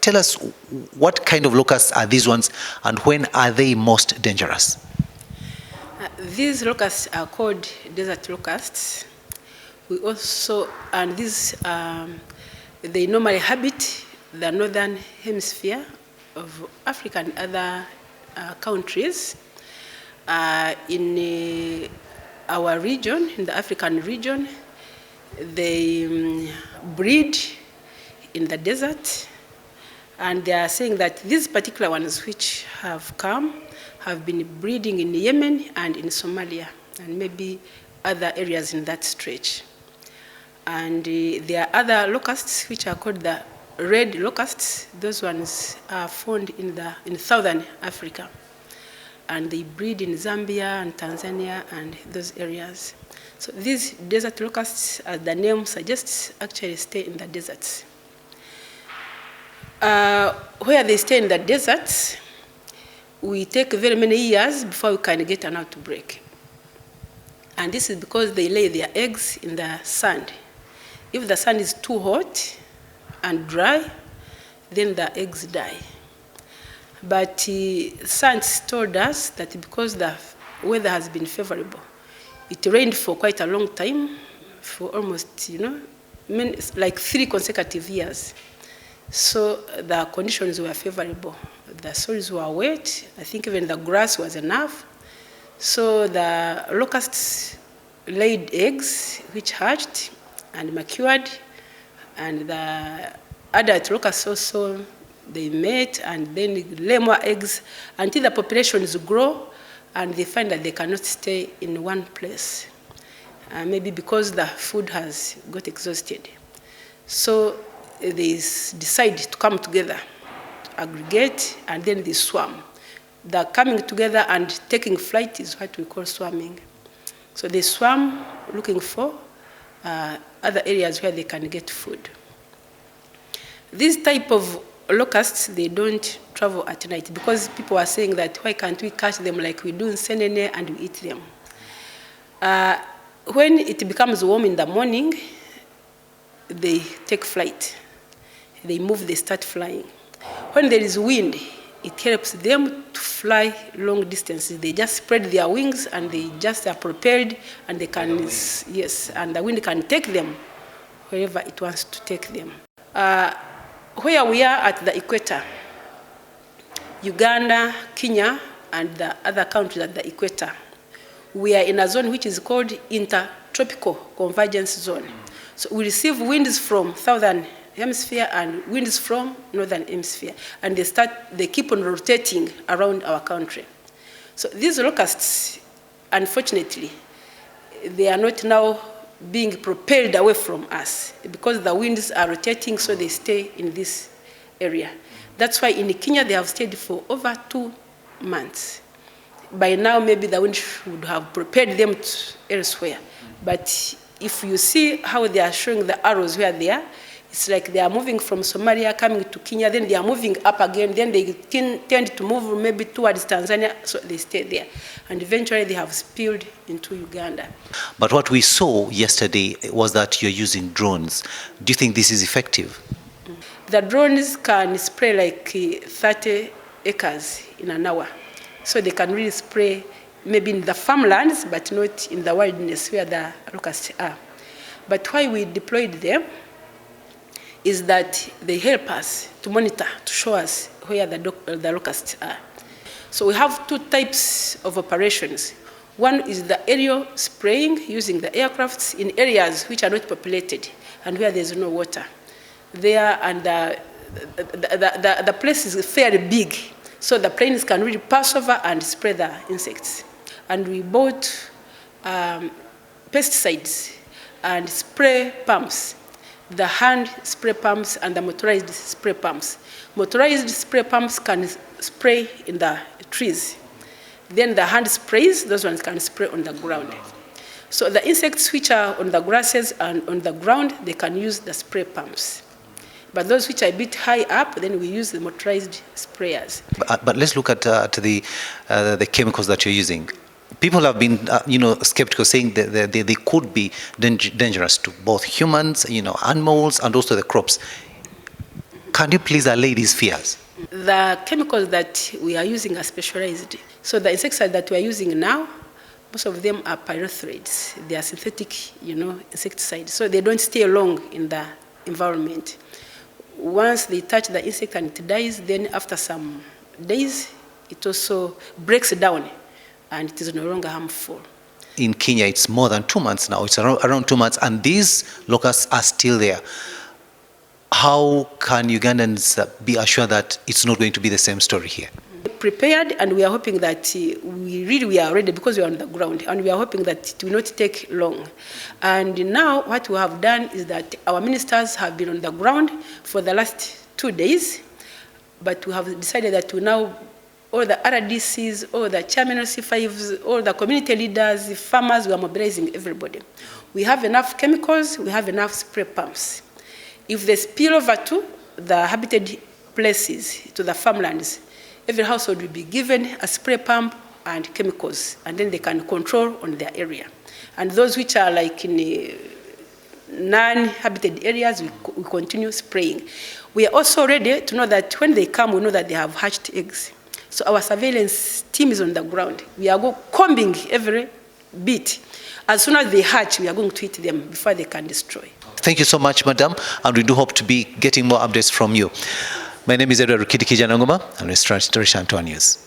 tell us what kind of locusts are these ones and when are they most dangerous? These locusts are called desert locusts. We also, and these, they normally habit the northern hemisphere of Africa and other countries. In our region, in the African region, they breed in the desert, and they are saying that these particular ones which have come have been breeding in Yemen and in Somalia, and maybe other areas in that stretch. And there are other locusts which are called the red locusts. Those ones are found in southern Africa, and they breed in Zambia and Tanzania and those areas. So these desert locusts, as the name suggests, actually stay in the deserts. Where they stay in the deserts, we take very many years before we can get an outbreak. And this is because they lay their eggs in the sand. If the sand is too hot and dry, then the eggs die. But science told us that because the weather has been favorable, it rained for quite a long time, for almost, like 3 consecutive years. So the conditions were favorable. The soils were wet. I think even the grass was enough. So the locusts laid eggs, which hatched and matured, and the adult locusts also, they mate and then lay more eggs until the populations grow and they find that they cannot stay in one place, maybe because the food has got exhausted. So they decide to come together, aggregate, and then they swarm. The coming together and taking flight is what we call swarming. So they swarm looking for other areas where they can get food. This type of locusts, they don't travel at night because people are saying that why can't we catch them like we do in Senene and we eat them? When it becomes warm in the morning, they take flight. They move, they start flying. When there is wind, it helps them to fly long distances. They just spread their wings and they just are prepared and they can, yes, and the wind can take them wherever it wants to take them. Where we are at the equator, Uganda, Kenya, and the other countries at the equator, we are in a zone which is called Intertropical Convergence Zone. So we receive winds from southern hemisphere and winds from northern hemisphere, and they keep on rotating around our country. So these locusts, unfortunately, they are not now being propelled away from us because the winds are rotating, so they stay in this area. That's why in Kenya they have stayed for over 2 months. By now, maybe the wind would have propelled them elsewhere. But if you see how they are showing the arrows where they are, it's like they are moving from Somalia, coming to Kenya, then they are moving up again, then they tend to move maybe towards Tanzania, so they stay there. And eventually they have spilled into Uganda. But what we saw yesterday was that you're using drones. Do you think this is effective? The drones can spray like 30 acres in an hour. So they can really spray maybe in the farmlands, but not in the wilderness where the locusts are. But why we deployed them is that they help us to monitor, to show us where the locusts are. So we have 2 types of operations. One is the aerial spraying using the aircrafts in areas which are not populated and where there's no water. There, and the place is fairly big, so the planes can really pass over and spray the insects. And we bought pesticides and spray pumps, the hand spray pumps and the motorized spray pumps. Motorized spray pumps can spray in the trees. Then the hand sprays, those ones can spray on the ground. So the insects which are on the grasses and on the ground, they can use the spray pumps. But those which are a bit high up, then we use the motorized sprayers. But let's look at the chemicals that you're using. People have been, skeptical, saying that they could be dangerous to both humans, animals, and also the crops. Can you please allay these fears? The chemicals that we are using are specialized. So the insecticides that we are using now, most of them are pyrethroids. They are synthetic, insecticides. So they don't stay long in the environment. Once they touch the insect and it dies, then after some days, it also breaks down and it is no longer harmful. In Kenya, it's more than 2 months now. It's around 2 months, and these locusts are still there. How can Ugandans be assured that it's not going to be the same story here? Prepared, and we are hoping that we are ready because we are on the ground, and we are hoping that it will not take long. And now what we have done is that our ministers have been on the ground for the last 2 days, but we have decided that we now, all the RDCs, all the chairman of C5s, all the community leaders, the farmers, we are mobilizing everybody. We have enough chemicals, we have enough spray pumps. If they spill over to the habited places, to the farmlands, every household will be given a spray pump and chemicals, and then they can control on their area. And those which are like in non-habited areas, we continue spraying. We are also ready to know that when they come, we know that they have hatched eggs. So our surveillance team is on the ground. We are combing every bit. As soon as they hatch, we are going to hit them before they can destroy. Thank you so much, Madam, and we do hope to be getting more updates from you. My name is Edward Rukidi Kijanangoma, and Restaurant News.